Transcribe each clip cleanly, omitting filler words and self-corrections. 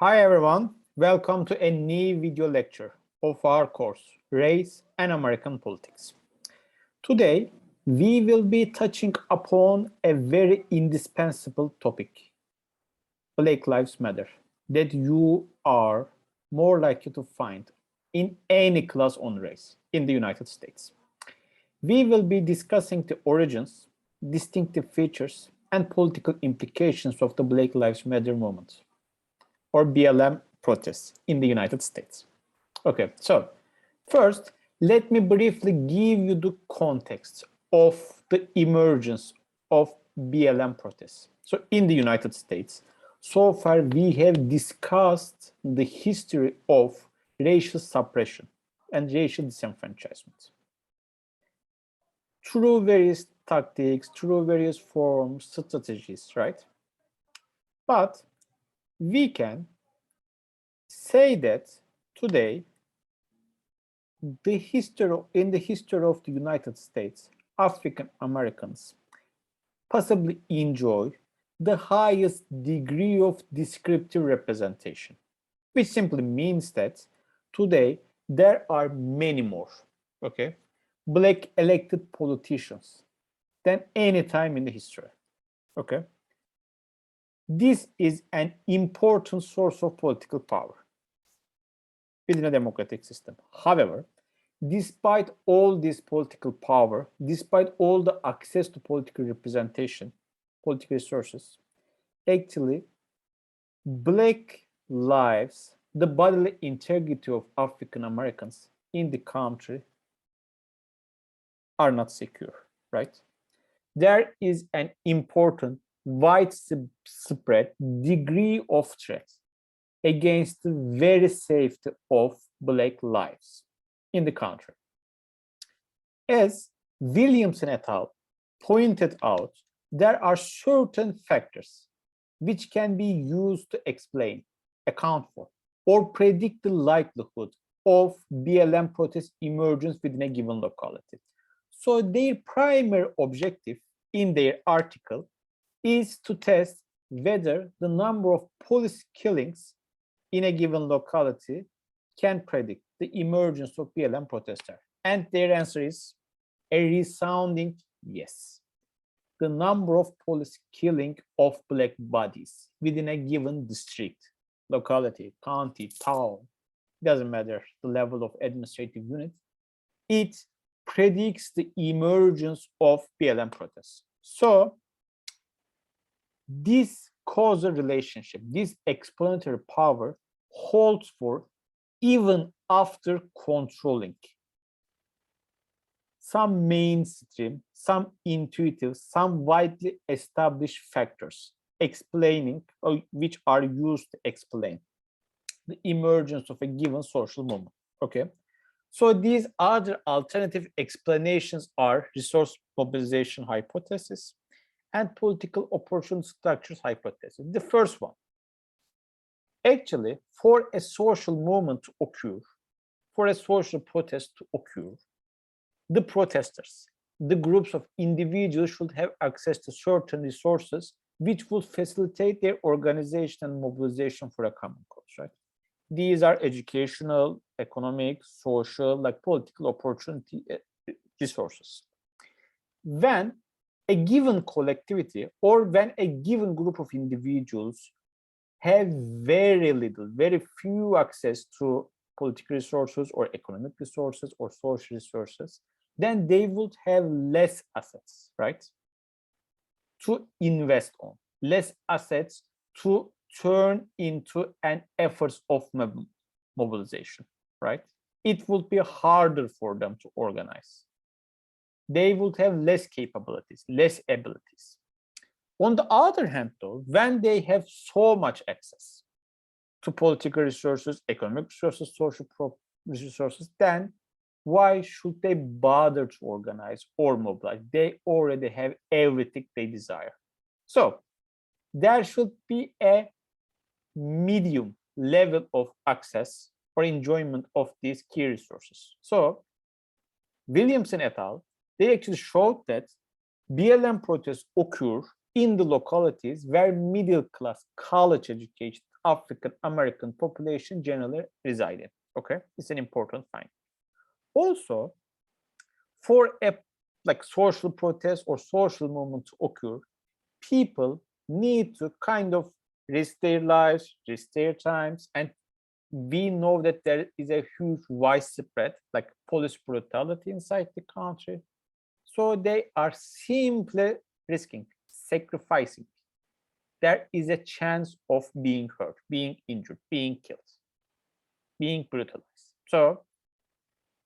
Hi everyone, welcome to a new video lecture of our course, Race and American Politics. Today, we will be touching upon a very indispensable topic, Black Lives Matter, that you are more likely to find in any class on race in the United States. We will be discussing the origins, distinctive features, and political implications of the Black Lives Matter movement, or BLM protests in the United States. Okay, so first, let me briefly give you the context of the emergence of BLM protests. So in the United States, so far we have discussed the history of racial suppression and racial disenfranchisement through various tactics, through various forms, strategies, right? But we can say that today, in the history of the United States, African Americans possibly enjoy the highest degree of descriptive representation, which simply means that today there are many more, okay, Black elected politicians than any time in the history, okay? This is an important source of political power within a democratic system. However, despite all this political power, despite all the access to political representation, political resources, actually, Black lives, the bodily integrity of African Americans in the country are not secure, right? There is an important widespread degree of threat against the very safety of Black lives in the country. As Williamson et al. Pointed out, there are certain factors which can be used to explain, account for, or predict the likelihood of BLM protest emergence within a given locality. So their primary objective in their article is to test whether the number of police killings in a given locality can predict the emergence of BLM protester. And their answer is a resounding yes. The number of police killing of Black bodies within a given district, locality, county, town, doesn't matter the level of administrative unit, it predicts the emergence of BLM protests. So this causal relationship, this explanatory power holds for even after controlling some mainstream, some intuitive, some widely established factors explaining, or which are used to explain the emergence of a given social movement, okay? So these other alternative explanations are resource mobilization hypothesis and political opportunity structures hypothesis. The first one, actually, for a social movement to occur, for a social protest to occur, the protesters, the groups of individuals should have access to certain resources which would facilitate their organization and mobilization for a common cause, right? These are educational, economic, social, like political opportunity resources. When a given collectivity or when a given group of individuals have very little, very few access to political resources or economic resources or social resources, then they would have less assets, right, to invest on, less assets to turn into an efforts of mobilization, right? It would be harder for them to organize. They would have less capabilities, less abilities. On the other hand, though, when they have so much access to political resources, economic resources, social resources, then why should they bother to organize or mobilize? They already have everything they desire. So there should be a medium level of access or enjoyment of these key resources. So Williamson et al., they actually showed that BLM protests occur in the localities where middle class, college educated African American population generally reside in. Okay, it's an important finding. Also, for a social protest or social movement to occur, people need to kind of risk their lives, risk their times, and we know that there is a huge widespread police brutality inside the country. So they are simply risking, sacrificing. There is a chance of being hurt, being injured, being killed, being brutalized. So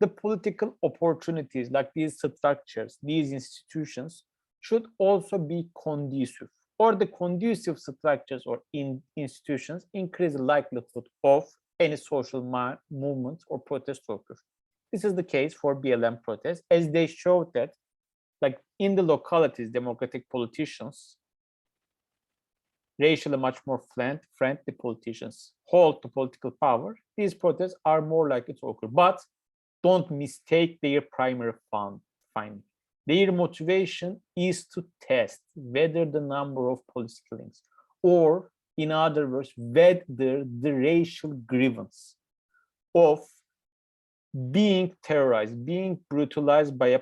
the political opportunities like these structures, these institutions should also be conducive, or the conducive structures or institutions increase the likelihood of any social movement or protest to occur. This is the case for BLM protests, as they showed that in the localities, democratic politicians, racially much more friendly politicians hold the political power, these protests are more likely to occur. But don't mistake their primary finding. Their motivation is to test whether the number of police killings, or in other words, whether the racial grievance of being terrorized, being brutalized by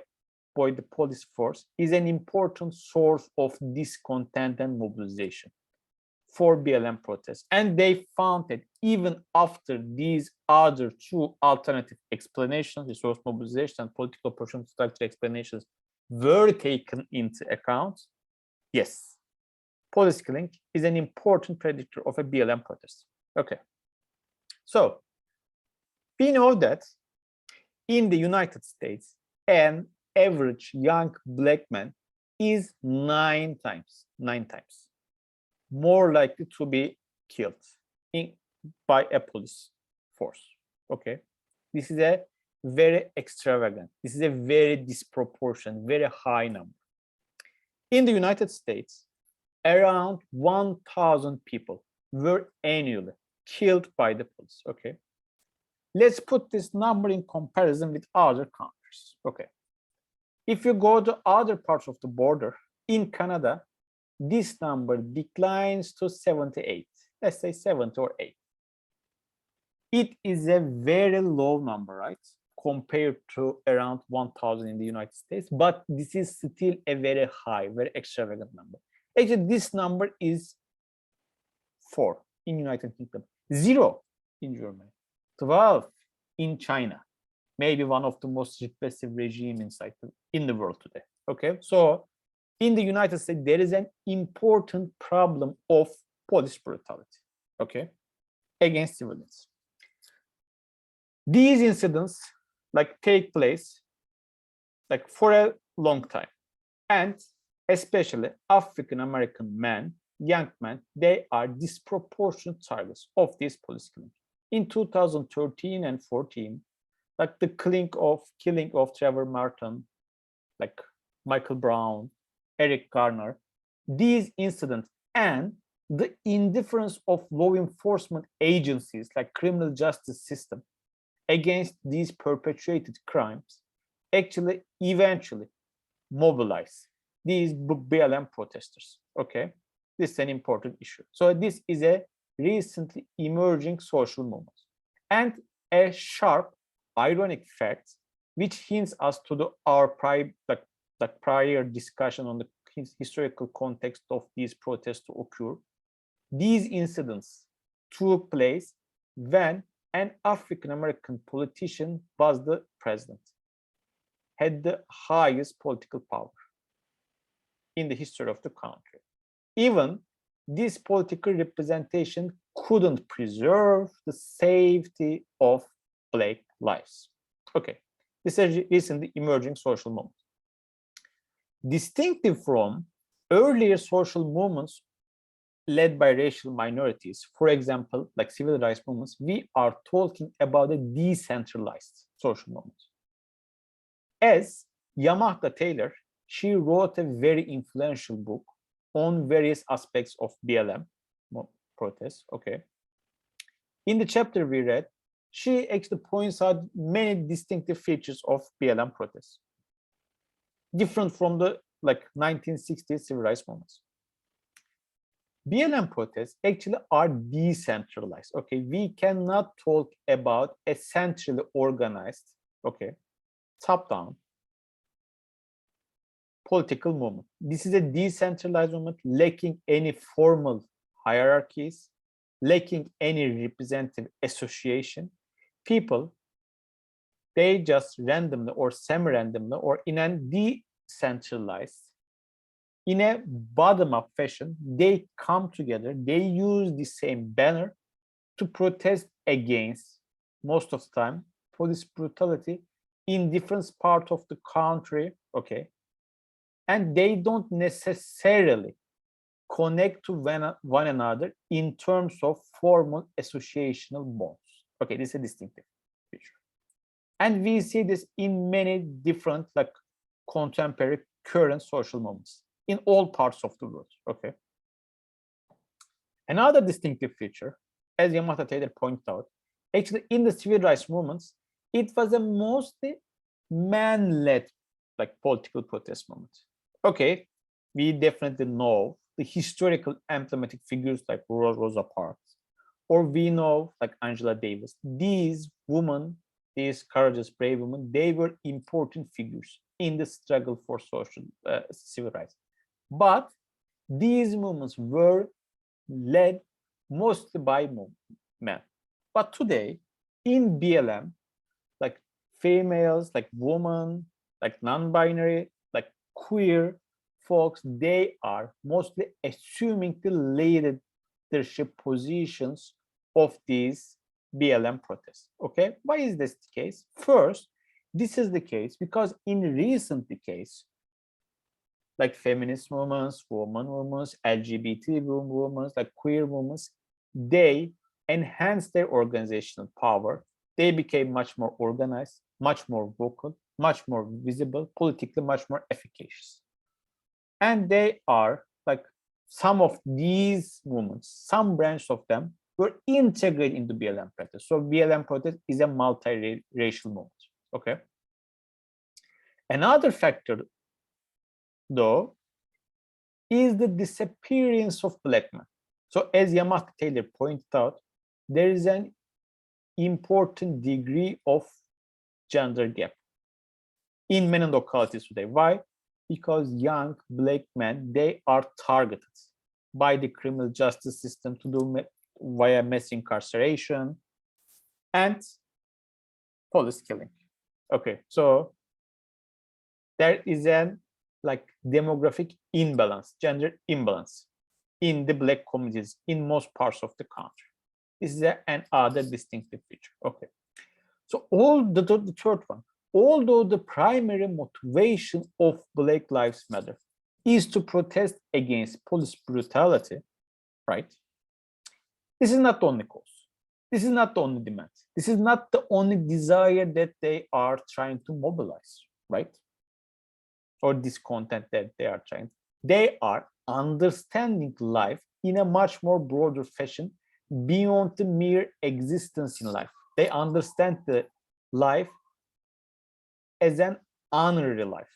the police force is an important source of discontent and mobilization for BLM protests. And they found that even after these other two alternative explanations, resource mobilization and political opportunity structure explanations, were taken into account, yes, police killing is an important predictor of a BLM protest. Okay. So we know that in the United States, an average young black man is nine times more likely to be killed by a police force. Okay, this is a very extravagant, this is a very disproportionate, very high number. In the United States, around 1,000 people were annually killed by the police. Okay, let's put this number in comparison with other countries. Okay, if you go to other parts of the border, in Canada, this number declines to 78, let's say 70 or 8. It is a very low number, right, compared to around 1,000 in the United States, but this is still a very high, very extravagant number. Actually, this number is 4 in United Kingdom, 0 in Germany, 12 in China, maybe one of the most repressive regimes in the world today. Okay, so in the United States, there is an important problem of police brutality, okay, against civilians. These incidents take place for a long time, and especially African American men, young men, they are disproportionate targets of these police killings. In 2013 and 14, the killing of Trayvon Martin, Michael Brown, Eric Garner, these incidents and the indifference of law enforcement agencies like criminal justice system against these perpetrated crimes actually eventually mobilize these BLM protesters. Okay, this is an important issue. So this is a recently emerging social movement, and a sharp, ironic fact which hints us to our prior discussion on the historical context of these protests to occur. These incidents took place when an African American politician was the president, had the highest political power in the history of the country. Even this political representation couldn't preserve the safety of Black lives. Okay, this is a recently emerging social movement. Distinctive from earlier social movements led by racial minorities, for example, civil rights movements, we are talking about a decentralized social movement. As Yamaka Taylor, she wrote a very influential book on various aspects of BLM protests. Okay, in the chapter we read, she actually points out many distinctive features of BLM protests, different from the 1960s civil rights movements. BLM protests actually are decentralized. Okay, we cannot talk about a centrally organized, okay, top-down political movement. This is a decentralized movement lacking any formal hierarchies, lacking any representative association. People, they just randomly or semi-randomly or in a decentralized, in a bottom-up fashion, they come together, they use the same banner to protest against, most of the time, police brutality in different parts of the country, okay? And they don't necessarily connect to one another in terms of formal associational bonds. Okay, this is a distinctive feature. And we see this in many different, like, contemporary current social movements in all parts of the world, okay? Another distinctive feature, as Yamata Taylor pointed out, actually in the civil rights movements, it was a mostly man-led, like, political protest movement. Okay, we definitely know the historical emblematic figures like Rosa Parks, or we know like Angela Davis. These women, these courageous, brave women, they were important figures in the struggle for social civil rights. But these movements were led mostly by men. But today, in BLM, like females, like women, like non-binary, like queer folks, they are mostly assuming the leadership positions of these BLM protests. Okay, why is this the case? First, this is the case because in recent decades, like feminist movements, women movements, LGBT movements, like queer movements, they enhanced their organizational power. They became much more organized, much more vocal, much more visible, politically much more efficacious. And they are like some of these movements, some branch of them were integrated into BLM protest. So BLM protest is a multi-racial movement, okay? Another factor, though, is the disappearance of Black men. So as Yamata Taylor pointed out, there is an important degree of gender gap in many localities today. Why? Because young Black men, they are targeted by the criminal justice system to do via mass incarceration and police killing. Okay, so there is an like demographic imbalance, gender imbalance in the Black communities in most parts of the country. This is another distinctive feature. Okay, so the third one, although the primary motivation of Black Lives Matter is to protest against police brutality, right? This is not the only cause. This is not the only demand. This is not the only desire that they are trying to mobilize, right? Or this content that they are trying. They are understanding life in a much more broader fashion beyond the mere existence in life. They understand the life as an honorary life,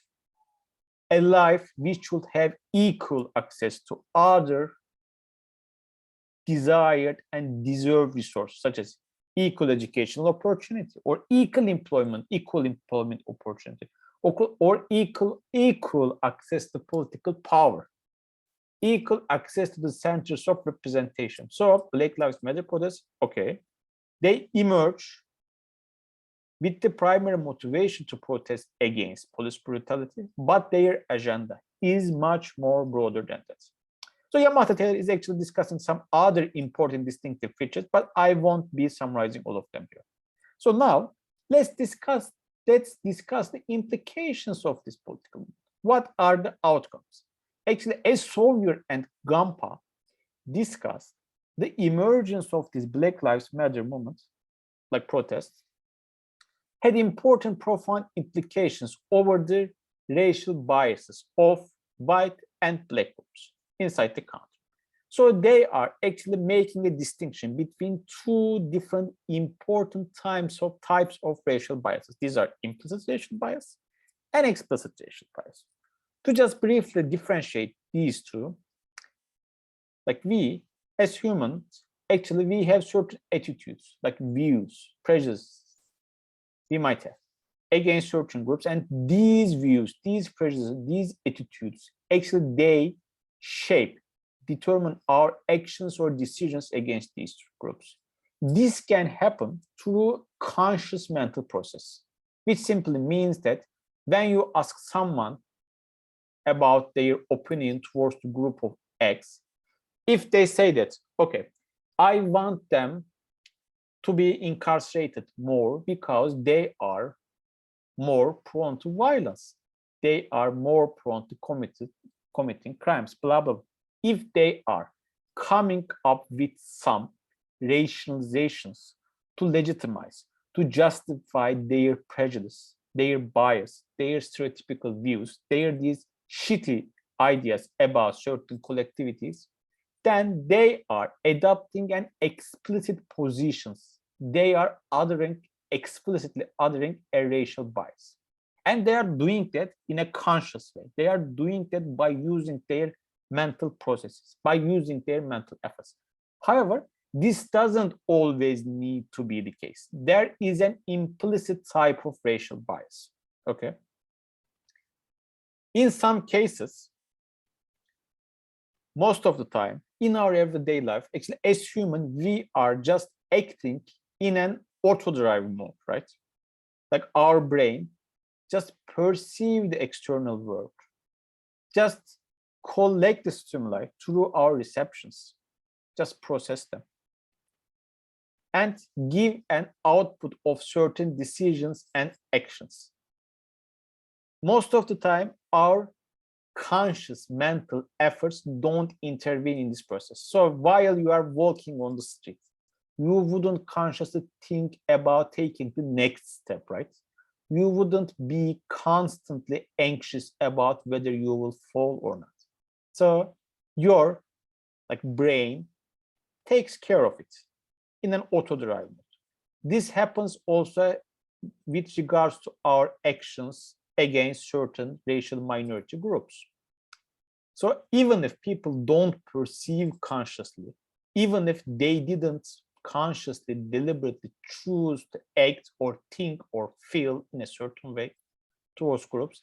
a life which should have equal access to other desired and deserved resources, such as equal educational opportunity or equal employment opportunity, or equal access to political power, equal access to the centers of representation. So Black Lives Matter protests, okay, they emerge with the primary motivation to protest against police brutality, but their agenda is much more broader than that. So Yamata Taylor is actually discussing some other important distinctive features, but I won't be summarizing all of them here. So now let's discuss the implications of this political movement. What are the outcomes? Actually, as Sawyer and Gampa discussed, the emergence of this Black Lives Matter movement, like protests, had important profound implications over the racial biases of white and Black groups inside the country. So they are actually making a distinction between two different important types of racial biases. These are implicit racial bias and explicit racial bias. To just briefly differentiate these two, like we as humans, actually we have certain attitudes, like views, prejudices we might have against certain groups, and these views, these prejudices, these attitudes, actually they shape, determine our actions or decisions against these groups. This can happen through conscious mental process, which simply means that when you ask someone about their opinion towards the group of X, if they say that, okay, I want them to be incarcerated more because they are more prone to violence, they are more prone to committing crimes, blah, blah. If they are coming up with some rationalizations to legitimize, to justify their prejudice, their bias, their stereotypical views, these shitty ideas about certain collectivities, then they are adopting an explicit positions. They are explicitly othering a racial bias. And they are doing that in a conscious way. They are doing that by using their mental processes, by using their mental efforts. However, this doesn't always need to be the case. There is an implicit type of racial bias, okay? In some cases, most of the time, in our everyday life, actually, as human, we are just acting in an auto-derived mode, right? Like our brain just perceive the external world, just collect the stimuli through our receptions, just process them, and give an output of certain decisions and actions. Most of the time, our conscious mental efforts don't intervene in this process. So while you are walking on the street, you wouldn't consciously think about taking the next step, right? You wouldn't be constantly anxious about whether you will fall or not. So your brain takes care of it in an auto-derived mode. This happens also with regards to our actions against certain racial minority groups. So even if people don't perceive consciously, even if they didn't consciously, deliberately choose to act or think or feel in a certain way towards groups,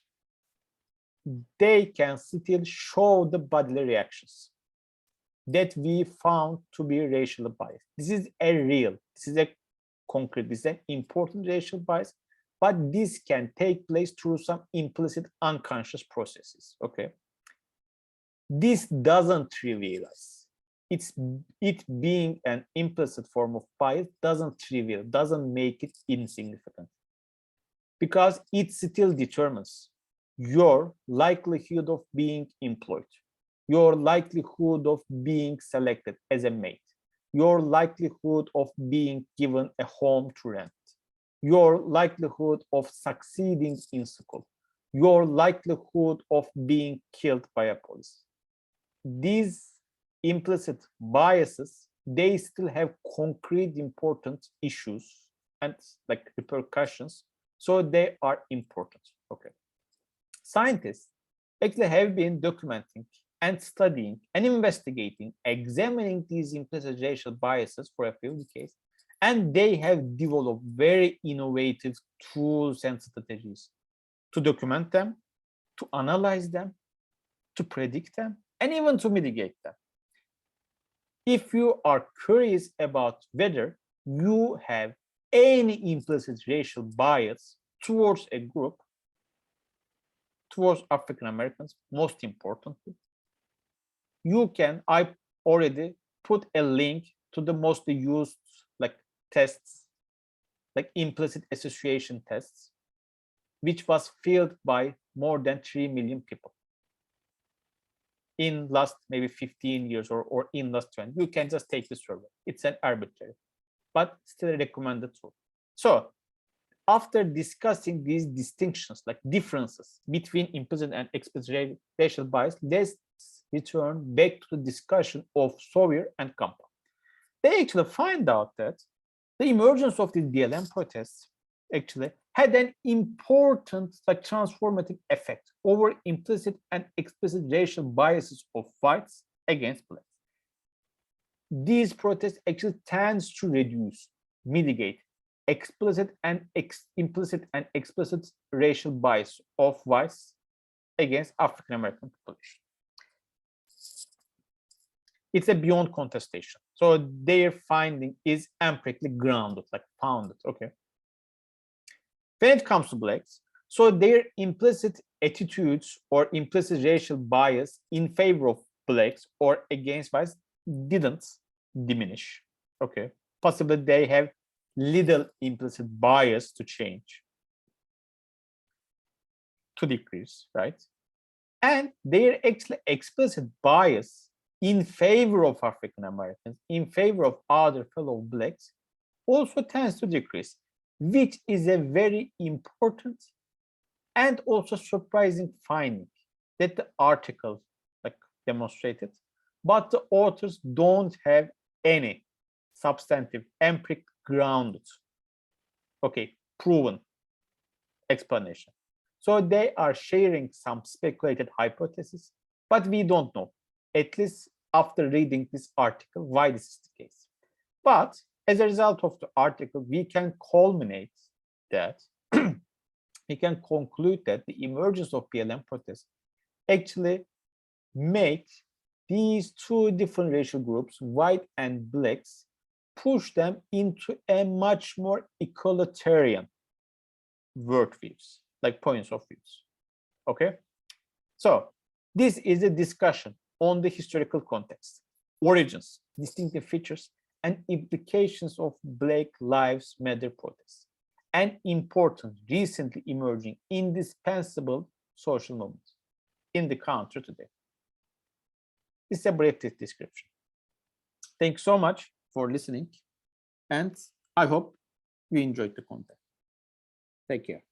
they can still show the bodily reactions that we found to be racially biased. This is a concrete, this is an important racial bias, but this can take place through some implicit unconscious processes, okay? This doesn't trivialize. It being an implicit form of bias doesn't make it insignificant, because it still determines your likelihood of being employed, your likelihood of being selected as a mate, your likelihood of being given a home to rent, your likelihood of succeeding in school, your likelihood of being killed by a police. These implicit biases, they still have concrete important issues and repercussions, so they are important, okay? Scientists actually have been documenting and studying and investigating, examining these implicit racial biases for a few decades, and they have developed very innovative tools and strategies to document them, to analyze them, to predict them, and even to mitigate them. If you are curious about whether you have any implicit racial bias towards a group, towards African Americans, most importantly, I already put a link to the most used tests, implicit association tests, which was filled by more than 3 million people in last maybe 15 years or in last 20. You can just take the survey. It's an arbitrary, but still a recommended tool. So after discussing these distinctions, differences between implicit and explicit racial bias, let's return back to the discussion of Sawyer and Campa. They actually find out that the emergence of the BLM protests actually had an important transformative effect over implicit and explicit racial biases of whites against blacks. these protests actually tends to reduce, mitigate explicit and implicit and explicit racial bias of whites against African American population. It's a beyond contestation. So their finding is empirically grounded, like founded. Okay. When it comes to blacks, so their implicit attitudes or implicit racial bias in favor of blacks or against whites didn't diminish. Okay. Possibly they have little implicit bias to change, to decrease, right? And their actually explicit bias in favor of African Americans, in favor of other fellow blacks, also tends to decrease, which is a very important and also surprising finding that the article like demonstrated, but the authors don't have any substantive empiric grounded, okay, proven explanation. So they are sharing some speculated hypotheses, but we don't know, at least after reading this article, why this is the case. But as a result of the article, we can culminate that, we can conclude that the emergence of BLM protests actually make these two different racial groups, white and blacks, push them into a much more egalitarian worldviews, like points of views. Okay, so this is a discussion on the historical context, origins, distinctive features, and implications of Black Lives Matter protests, and important, recently emerging, indispensable social movements in the country today. This is a brief description. Thanks so much for listening, and I hope you enjoyed the content. Take care.